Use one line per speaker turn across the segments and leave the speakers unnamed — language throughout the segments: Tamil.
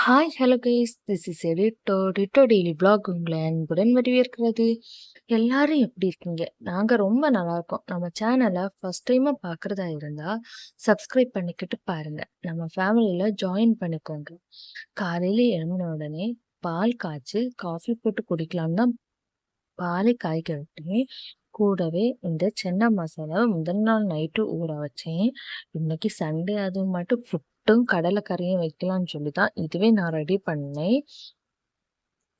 Hi hello guys, this is எடிட்டோ டெய்லி vlog உங்களை அன்புடன் வரவேற்கிறது. எல்லாரும் எப்படி இருக்கீங்க? நாங்க ரொம்ப நல்லா இருக்கோம். நம்ம சேனலை ஃபர்ஸ்ட் டைமா பார்க்குறதா இருந்தா சப்ஸ்கிரைப் பண்ணிக்கிட்டு பாருங்க. நம்ம ஃபேமிலியில ஜாயின் பண்ணிக்கோங்க. காலையில எழும்பின உடனே பால் காய்ச்சி காஃபி போட்டு குடிக்கலாம் தான் பாலை காய்க்க விட்டேன். கூடவே இந்த சென்னா மசாலா முதல் நாள் நைட்டு ஊற வச்சேன். இன்னைக்கு சண்டே அது மட்டும் புட்டும் கடலைக்கறியும் வைக்கலாம்னு சொல்லி தான் இதுவே நான் ரெடி பண்ணேன்.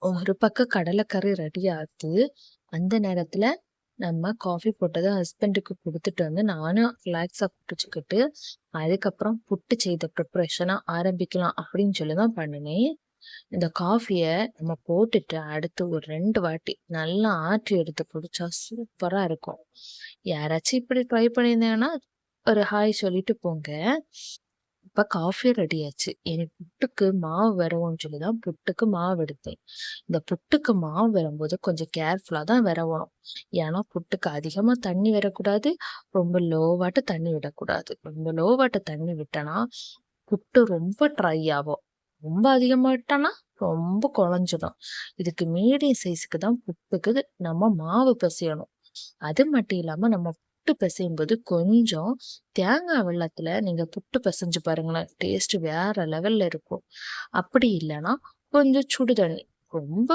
ஒரு பக்கம் கடலைக்கறி ரெடி ஆகுது. அந்த நேரத்துல நம்ம காஃபி போட்டதை ஹஸ்பண்டுக்கு கொடுத்துட்டு வந்து நானும் ரிலாக்ஸா குடிச்சுக்கிட்டு அதுக்கப்புறம் புட்டு செய்த ப்ரிப்பரேஷனா ஆரம்பிக்கலாம் அப்படின்னு சொல்லி தான் பண்ணினேன். இந்த காஃபிய நம்ம போட்டுட்டு அடுத்து ஒரு 2 வாட்டி நல்லா ஆற்றி எடுத்து குடிச்சா சூப்பரா இருக்கும். யாராச்சும் இப்படி ட்ரை பண்ணியிருந்தீங்கன்னா ஒரு ஹாய் சொல்லிட்டு போங்க. இப்ப காஃபி ரெடி ஆச்சு. எனக்கு புட்டுக்கு மாவு விரவும்னு சொல்லி தான் புட்டுக்கு மாவு எடுத்தேன். இந்த புட்டுக்கு மாவு வரும்போது கொஞ்சம் கேர்ஃபுல்லா தான் விரவணும். ஏன்னா புட்டுக்கு அதிகமா தண்ணி விடக்கூடாது, ரொம்ப லோவாட்ட தண்ணி விடக்கூடாது. ரொம்ப லோவாட்ட தண்ணி விட்டனா புட்டு ரொம்ப ட்ரை ஆகும். ரொம்ப அதிகமா விட்டோம்னா ரொம்ப குழஞ்சிடும். இதுக்கு மீடியம் சைஸுக்கு தான் புட்டுக்கு நம்ம மாவு பிசையணும். அது மட்டும் இல்லாம நம்ம புட்டு பிசையும் போது கொஞ்சம் தேங்காய் வெல்லத்துல நீங்க புட்டு பிசைஞ்சு பாருங்களேன், டேஸ்ட் வேற லெவல்ல இருக்கும். அப்படி இல்லைன்னா கொஞ்சம் சுடு தண்ணி, ரொம்ப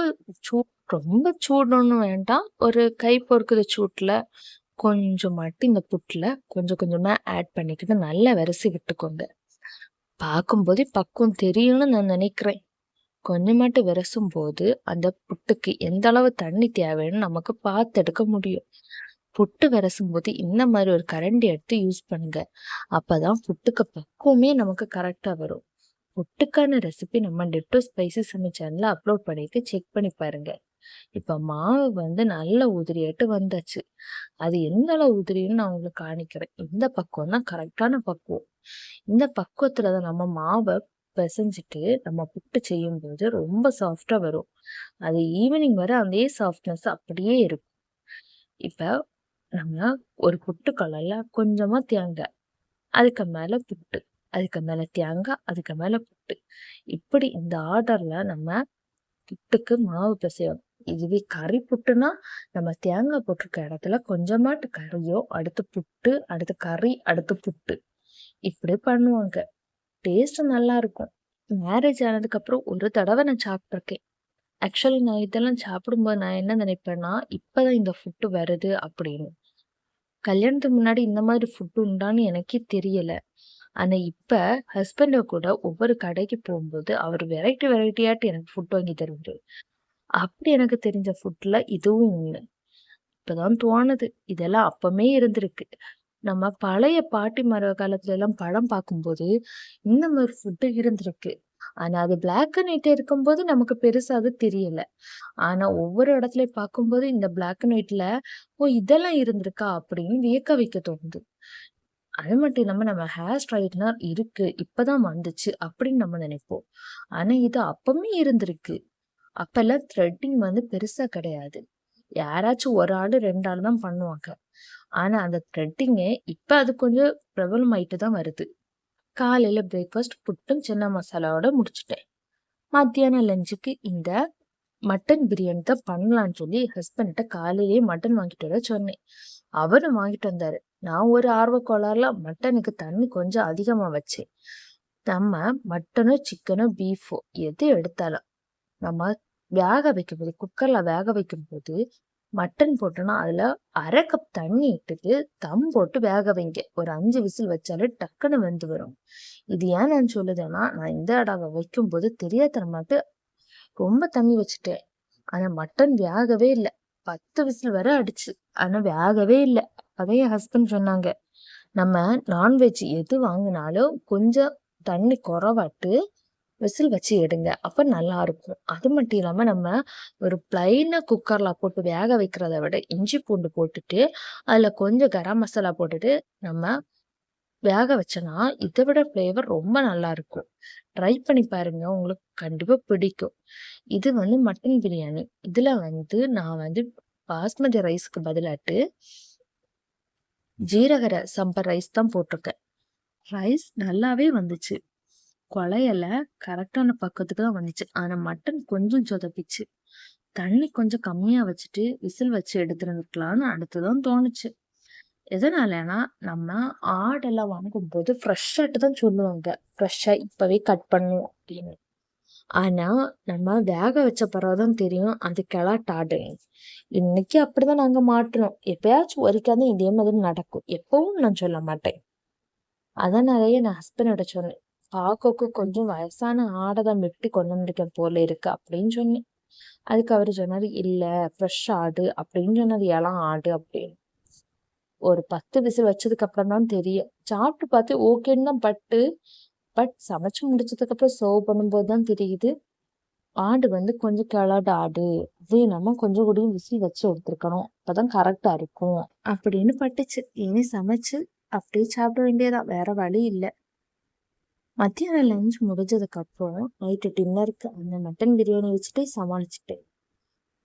சூ ரொம்ப சூடுன்னு வேண்டாம், ஒரு கை பொறுக்கிற சூட்ல கொஞ்சம் மட்டும் இந்த புட்டுல கொஞ்சம் கொஞ்சமா ஆட் பண்ணிக்கிட்டு நல்லா விரசி விட்டுக்கோங்க. பார்க்கும்போதே பக்குவம் தெரியும்னு நான் நினைக்கிறேன். கொஞ்சமாட்டு விரசும் போது அந்த புட்டுக்கு எந்த அளவு தண்ணி தேவைன்னு நமக்கு பார்த்து எடுக்க முடியும். புட்டு விரசும் போது இந்த மாதிரி ஒரு கரண்டி எடுத்து யூஸ் பண்ணுங்க. அப்பதான் புட்டுக்கு பக்குவமே நமக்கு கரெக்டா வரும். புட்டுக்கான ரெசிபி நம்ம டிட்டோ ஸ்பைசி சேனல்ல அப்லோட் பண்ணிட்டு செக் பண்ணி பாருங்க. இப்ப மாவு நல்ல உதிரியாட்டு வந்தாச்சு. அது எந்த அளவு உதிரின்னு நான் உங்களுக்கு காணிக்கிறேன். இந்த பக்குவம் தான் கரெக்டான பக்குவம். இந்த பக்குவத்துலதான் நம்ம மாவை பிசைஞ்சிட்டு நம்ம புட்டு செய்யும் போது ரொம்ப சாஃப்டா வரும். அது ஈவினிங் வரை அதே சாஃப்ட்னஸ் அப்படியே இருக்கும். இப்ப நம்ம ஒரு புட்டு கலர்ல கொஞ்சமா தேங்காய், அதுக்கு மேல புட்டு, அதுக்கு மேல தேங்காய், அதுக்கு மேல புட்டு, இப்படி இந்த ஆர்டர்ல நம்ம புட்டுக்கு மாவு பிசையணும். இதுவே கறி புட்டுனா நம்ம தேங்காய் போட்டிருக்க இடத்துல கொஞ்சமாட்டு கறியோ, அடுத்து புட்டு, அடுத்து கறி, அடுத்து புட்டு, இப்படி பண்ணுவாங்க. டேஸ்ட் நல்லா இருக்கும். மேரேஜ் ஆனதுக்கு அப்புறம் ஒரு தடவை நான் சாப்பிட்டிருக்கேன். ஆக்சுவலி நான் இதெல்லாம் சாப்பிடும்போது நான் என்ன நினைப்பேன்னா, இப்பதான் இந்த ஃபுட்டு வருது அப்படின்னு. கல்யாணத்துக்கு முன்னாடி இந்த மாதிரி ஃபுட்டு உண்டான்னு எனக்கே தெரியல. ஆனா இப்ப ஹஸ்பண்ட் கூட ஒவ்வொரு கடைக்கு போகும்போது அவர் வெரைட்டி வெரைட்டியாட்டு எனக்கு ஃபுட் வாங்கி தருவாரு. அப்படி எனக்கு தெரிஞ்ச ஃபுட்ல இதுவும் ஒண்ணு. இப்பதான் தோணுது, இதெல்லாம் அப்பமே இருந்திருக்கு. நம்ம பழைய பாட்டிமார காலத்துல எல்லாம் படம் பார்க்கும்போது இந்த மாதிரி ஃபுட்டு இருந்திருக்கு. ஆனா அது பிளாக் அண்ட் ஒயிட் இருக்கும்போது நமக்கு பெருசா அது தெரியல. ஆனா ஒவ்வொரு இடத்துலயும் பார்க்கும்போது இந்த பிளாக் அண்ட் ஒயிட்ல ஓ இதெல்லாம் இருந்திருக்கா அப்படின்னு வியக்க வைக்க தோணுது. அது மட்டும் இல்லாம நம்ம ஹேர் ஸ்ட்ரைட்னர் இருக்கு, இப்பதான் வந்துச்சு அப்படின்னு நம்ம நினைப்போம். ஆனா இது அப்பமே இருந்திருக்கு. அப்பெல்லாம் த்ரெட்டிங் பெருசா கிடையாது. யாராச்சும் ஒரு ஆளு 2 ஆளு தான் பண்ணுவாங்க. ஆனா அந்த த்ரெட்டிங்கே இப்ப அது கொஞ்சம் பிரபலம் ஆயிட்டு தான் வருது. காலையில பிரேக்ஃபாஸ்ட் புட்டும் சின்ன மசாலாவோட முடிச்சுட்டேன். மத்தியானம் லஞ்சுக்கு இந்த மட்டன் பிரியாணி தான் பண்ணலான்னு சொல்லி ஹஸ்பண்ட்ட காலையிலேயே மட்டன் வாங்கிட்டு வர சொன்னேன். அவரும் வாங்கிட்டு வந்தாரு. நான் ஒரு ஆர்வ கோளாறுல மட்டனுக்கு தண்ணி கொஞ்சம் அதிகமா வச்சேன். நம்ம மட்டனோ சிக்கனோ பீஃபோ எது எடுத்தாலும் நம்ம வேக வைக்கும்போது குக்கர்ல வேக வைக்கும்போது மட்டன் போட்டோம்னா அதுல 1/2 கப் தண்ணி இட்டுட்டு தம் போட்டு வேக வைங்க. ஒரு 5 விசில் வச்சாலே டக்குன்னு வெந்து வரும். இது ஏன் நான் சொல்லுதேன்னா, நான் இந்த தடவை வைக்கும்போது தெரியாதனமாட்டு ரொம்ப தண்ணி வச்சுட்டேன். ஆனா மட்டன் வேகவே இல்ல. 10 விசில் வரை அடிச்சு. ஆனா வேகவே இல்ல. அதே என் ஹஸ்பண்ட் சொன்னாங்க, நம்ம நான்வெஜ் எது வாங்கினாலும் கொஞ்சம் தண்ணி குறைவாட்டு விசில் வச்சு எடுங்க. அப்ப நல்லா இருக்கும். அது மட்டும் இல்லாம நம்ம ஒரு பிளைனா குக்கர்ல போட்டு வேக வைக்கிறத விட இஞ்சி பூண்டு போட்டுட்டு அதுல கொஞ்சம் கரம் மசாலா போட்டுட்டு நம்ம வேக வச்சோன்னா இதை விட ஃப்ளேவர் ரொம்ப நல்லா இருக்கும். ட்ரை பண்ணி பாருங்க, உங்களுக்கு கண்டிப்பா பிடிக்கும். இது மட்டன் பிரியாணி. இதுல நான் பாஸ்மதி ரைஸ்க்கு பதிலாட்டு ஜீரக சம்பா ரைஸ் தான் போட்டிருக்கேன். ரைஸ் நல்லாவே வந்துச்சு. குழையல கரெக்டான பக்கத்துக்கு தான் வந்துச்சு. ஆனா மட்டன் கொஞ்சம் சொதப்பிச்சு. தண்ணி கொஞ்சம் கம்மியா வச்சுட்டு விசில் வச்சு எடுத்துருந்துருக்கலாம்னு அடுத்துதான் தோணுச்சு. எதனாலனா, நம்ம ஆடெல்லாம் வாங்கும்போது ஃப்ரெஷ்ஷாட்டு தான் சொல்லுவாங்க. ஃப்ரெஷ்ஷா இப்பவே கட் பண்ணும் அப்படின்னு. ஆனா, நம்ம வேக வச்ச பிறகு தான் தெரியும் அது கெளாட்டு ஆடுன்னு. இன்னைக்கு அப்படிதான் நாங்க மாட்டுனோம். எப்பயாச்சும் ஒருக்காவது இதே மாதிரி நடக்கும். எப்பவும் நான் சொல்ல மாட்டேன். அதனாலயே நான் ஹஸ்பண்டோட சொன்னேன். "பாக்கோக்கு கொஞ்சம் வயசான ஆட தான் வெட்டி கொண்டு வந்திருக்கேன் போல இருக்கு" அப்படின்னு சொன்னேன். அதுக்கு அவரு சொன்னாரு, "இல்ல ஃப்ரெஷ் ஆடு" அப்படின்னு சொன்னாரு. "இளம் ஆடு" அப்படின்னு. ஒரு 10 விசில் வச்சதுக்கு அப்புறம் தான் தெரியும். சாப்பிட்டு பார்த்து ஓகேன்னு தான் பட் சமைச்சு முடிச்சதுக்கு அப்புறம் சர்வ் பண்ணும்போது தான் தெரியுது. ஆடு வந்து கொஞ்சம் கெளாடு ஆடு. அது நம்ம கொஞ்சம் கூடயும் விசில் வச்சு எடுத்துருக்கணும். அப்பதான் கரெக்டா இருக்கும். அப்படின்னு பட்டுச்சு. இனி சமைச்சு அப்படியே சாப்பிட வேண்டியதா. வேற வழி இல்ல. மத்தியானம் லஞ்ச் முடிஞ்சதுக்கு அப்புறம் நைட்டு டின்னருக்கு அந்த மட்டன் பிரியாணி வச்சுட்டு சமாளிச்சுட்டேன்.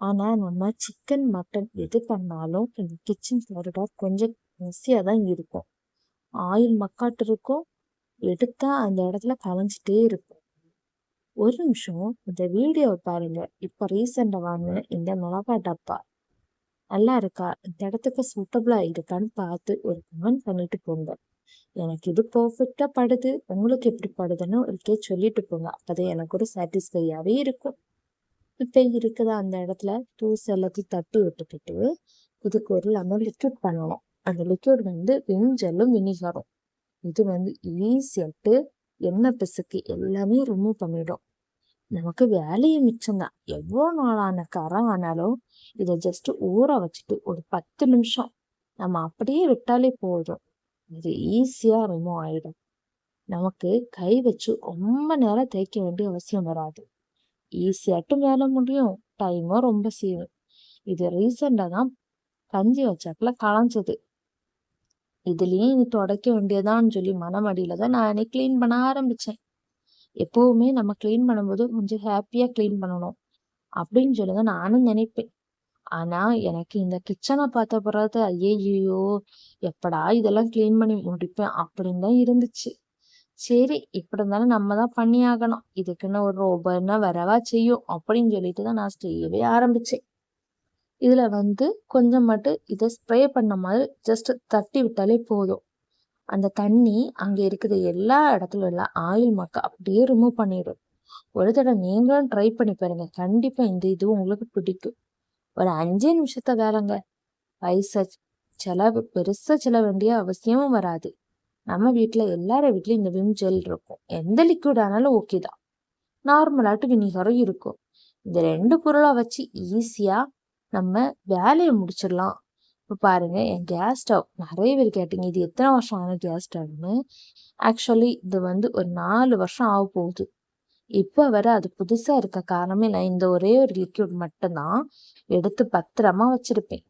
ஆனா நம்ம சிக்கன், மட்டன் எது பண்ணாலும் இந்த கிச்சன் காரிடார் கொஞ்சம் மெஸ்ஸியா தான் இருக்கும். ஆயில் மக்காட்டு இருக்கும். எடுத்தா அந்த இடத்துல கலைஞ்சிட்டே இருக்கும். ஒரு நிமிஷம் இந்த வீடியோவை பாருங்க. இப்ப ரீசெண்டா வாங்கின இந்த மிளகா டப்பா நல்லா இருக்கா? இந்த இடத்துக்கு சூட்டபிளா இருக்கான்னு பார்த்து ஒரு கமெண்ட் பண்ணிட்டு போங்க. எனக்கு இது பெர்ஃபெக்ட்டா படுது. உங்களுக்கு எப்படி படுதுன்னு ஒருக்கே சொல்லிட்டு போங்க. அப்பதான் எனக்கு ஒரு சாட்டிஸ்ஃபையாவே இருக்கும். இப்ப இருக்குதா அந்த இடத்துல தூசு எல்லாத்தையும் தட்டி விட்டுக்கிட்டு இதுக்கு ஒரு லெமன் லிக்விட் பண்ணணும். அந்த லிக்விட் வந்து விம் ஜெல்லும் வினிகரும். இது வந்து ஈஸியாட்டு எண்ணெய் பிசுக்கு எல்லாமே ரிமூவ் பண்ணிடும். நமக்கு வேலையும் மிச்சம்தான். எவ்வளோ நாளான கரை ஆனாலும் இதை ஜஸ்ட் ஊற வச்சுட்டு ஒரு 10 நிமிஷம் நம்ம அப்படியே விட்டாலே போதும். இது ஈஸியா ரிமூவ் ஆயிடும். நமக்கு கை வச்சு ரொம்ப நேரம் தேய்க்க வேண்டிய அவசியம் வராது. ஈஸியாட்டும் வேலை முடியும். டைமும் ரொம்ப சேரும். இது ரீசெண்டா தான் கஞ்சி வச்சாப்புல களைஞ்சது. இதுலயும் இது துடைக்க வேண்டியதான்னு சொல்லி மனமடியில தான் நானே கிளீன் பண்ண ஆரம்பிச்சேன். எப்பவுமே நம்ம கிளீன் பண்ணும்போது கொஞ்சம் ஹாப்பியா கிளீன் பண்ணணும் அப்படின்னு சொல்லிதான் நானும் நினைப்பேன். ஆனா எனக்கு இந்த கிச்சனை பார்த்த பிறகு ஐயையோ எப்படா இதெல்லாம் கிளீன் பண்ணி முடிப்பேன் அப்படின்னு தான் இருந்துச்சு. சரி இப்படி இருந்தாலும் நம்ம தான் பண்ணி ஆகணும். இதுக்குன்னு ஒரு ரோபோன்னா வரவா செய்யும் அப்படின்னு சொல்லிட்டு தான் நான் செய்யவே ஆரம்பிச்சேன். இதுல வந்து கொஞ்சம் மட்டும் இதை ஸ்ப்ரே பண்ண மாதிரி ஜஸ்ட் தட்டி விட்டாலே போதும். அந்த தண்ணி அங்க இருக்குது எல்லா இடத்துல உள்ள ஆயில் மக்க அப்படியே ரிமூவ் பண்ணிடும். ஒரு தடவை நீங்களும் ட்ரை பண்ணி பாருங்க. கண்டிப்பா இந்த இது உங்களுக்கு பிடிக்கும். ஒரு 5 நிமிஷத்தை வேலைங்க. பைசா செலவு பெருசா செலவு வேண்டிய அவசியமும் வராது. நம்ம வீட்டுல எல்லார வீட்லயும் இந்த விம் ஜெல் இருக்கும். எந்த லிக்விட் ஆனாலும் ஓகே தான். நார்மலாட்டு வினிகரும் இருக்கும். இந்த 2 பொருளை வச்சு ஈஸியா நம்ம வேலையை முடிச்சிடலாம். இப்ப பாருங்க என் கேஸ் ஸ்டவ் நிறைய பேர் கேட்டீங்க இது எத்தனை வருஷம் ஆன கேஸ் ஸ்டவ்னு. ஆக்சுவலி இது வந்து ஒரு 4 வருஷம் ஆக போகுது. இப்ப வர அது புதுசா இருக்க காரணமே நான் இந்த ஒரே ஒரு லிக்விட் மட்டும்தான் எடுத்து பத்திரமா வச்சிருப்பேன்.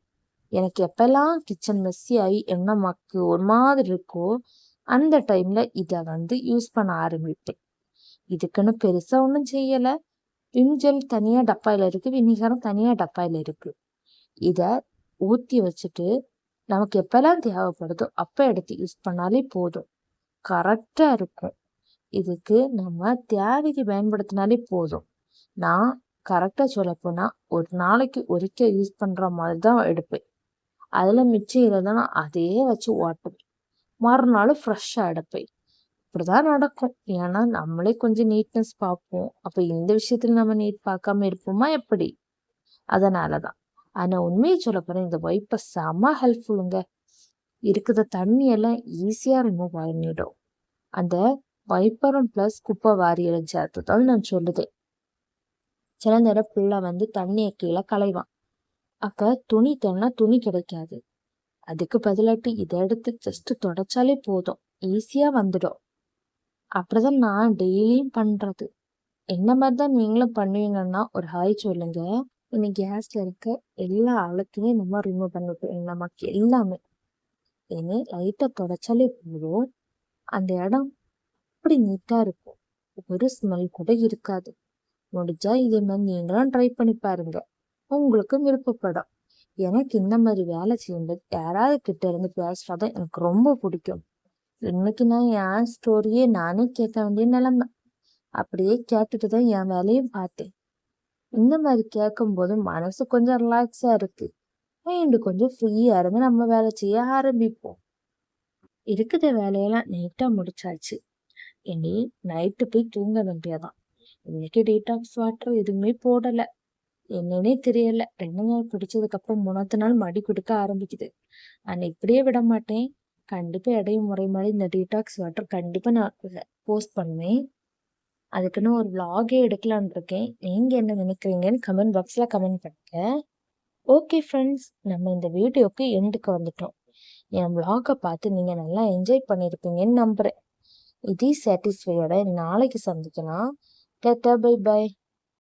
எனக்கு எப்பெல்லாம் கிச்சன் மெஸ்ஸி ஆகி எண்ணெய் மக்கு ஒரு மாதிரி இருக்கோ அந்த டைம்ல இத வந்து யூஸ் பண்ண ஆரம்பிப்பேன். இதுக்குன்னு பெருசா ஒண்ணும் செய்யல. விம் ஜெல் தனியா டப்பாயில இருக்கு. வினிகரும் தனியா டப்பாயில இருக்கு. இத ஊத்தி வச்சுட்டு நமக்கு எப்பெல்லாம் தேவைப்படுதோ அப்ப எடுத்து யூஸ் பண்ணாலே போதும். கரெக்டா இருக்கும். இதுக்கு நம்ம தேவைக்கு பயன்படுத்தினாலே போதும். நான் கரெக்டா சொல்ல போனா ஒரு நாளைக்கு ஒருக்க யூஸ் பண்ற மாதிரி தான் எடுப்பேன். அதுல மிச்சம் இல்லைன்னா அதையே வச்சு ஓட்டுவேன். மறுநாள் ஃப்ரெஷ்ஷா எடுப்பேன். இப்படிதான் நடக்கும். ஏன்னா நம்மளே கொஞ்சம் நீட்னஸ் பார்ப்போம். அப்ப இந்த விஷயத்துல நம்ம நீட் பார்க்காம இருப்போமா எப்படி? அதனாலதான். ஆனா உண்மையை சொல்ல போனா இந்த வைப்பர் செம ஹெல்ப்ஃபுல்லுங்க. இருக்கிற தண்ணி எல்லாம் ஈஸியா ரிமூவ் பண்ணிடும். அந்த வைப்பரும் பிளஸ் குப்பை வாரியலும் சேர்த்துதான் நான் சொல்லுதேன். சில நேரம் பிள்ளை வந்து தண்ணியை கீழே களைவான். அப்ப துணி தேன்னா துணி கிடைக்காது. அதுக்கு பதிலாட்டு இதை எடுத்து ஜஸ்ட் தொடச்சாலே போதும். ஈஸியா வந்துடும். அப்படிதான் நான் டெய்லியும் பண்றது. என்ன மாதிரிதான் நீங்களும் பண்ணுவீங்கன்னா ஒரு ஹாய் சொல்லுங்க. இன்னைக்கு கேஸ்ல இருக்க எல்லா அழுக்கையும் நம்ம ரிமூவ் பண்ணிட்டு நமக்கு எல்லாமே இனி லைட்டா தொடச்சாலே போதும். அந்த இடம் அப்படி நீட்டா இருக்கும். ஒரு ஸ்மெல் கூட இருக்காது. முடிஞ்சா இதே மாதிரி நீங்களும் ட்ரை பண்ணி பாருங்க. உங்களுக்கும் விருப்பப்படும். எனக்கு இந்த மாதிரி வேலை செய்யும்போது யாராவது கிட்ட இருந்து பேசுறதான் எனக்கு ரொம்ப பிடிக்கும். இன்னைக்கு நான் என் ஸ்டோரியே நானே கேட்க வேண்டிய நிலைமை. அப்படியே கேட்டுட்டு தான் என் வேலையும் பார்த்தேன். இந்த மாதிரி கேட்கும்போது மனசு கொஞ்சம் ரிலாக்ஸா இருக்கு. மைண்டு கொஞ்சம் ஃப்ரீயா இருந்து நம்ம வேலை செய்ய ஆரம்பிப்போம். இருக்கிற வேலையெல்லாம் நீட்டா முடிச்சாச்சு. இனி நைட்டு போய் தூங்க வேண்டியதான். இன்னைக்கு டீடாக்ஸ் வாட்டர் எதுவுமே போடல. என்னன்னே தெரியல. 2 நாள் குடிச்சதுக்கு அப்புறம் 3வது நாள் மடி குடுக்க ஆரம்பிக்குது. நான் இப்படியே விட மாட்டேன். கண்டிப்பா இடையும் முறை மாதிரி இந்த டீடாக்ஸ் வாட்டர் கண்டிப்பா நான் போஸ்ட் பண்ணுவேன். அதுக்குன்னு ஒரு vlog-ஏ எடுக்கலான்னு இருக்கேன். நீங்க என்ன நினைக்கிறீங்கன்னு கமெண்ட் பாக்ஸ்ல கமெண்ட் பண்ணுங்க. ஓகே ஃப்ரெண்ட்ஸ், நம்ம இந்த வீடியோக்கு எண்டுக்கு வந்துட்டோம். என் vlog-அ பார்த்து நீங்க நல்லா என்ஜாய் பண்ணியிருப்பீங்கன்னு நம்புறேன். இதே சாட்டிஸ்ஃபையோட நாளைக்கு சந்திக்கலாம். டாடா பை பை.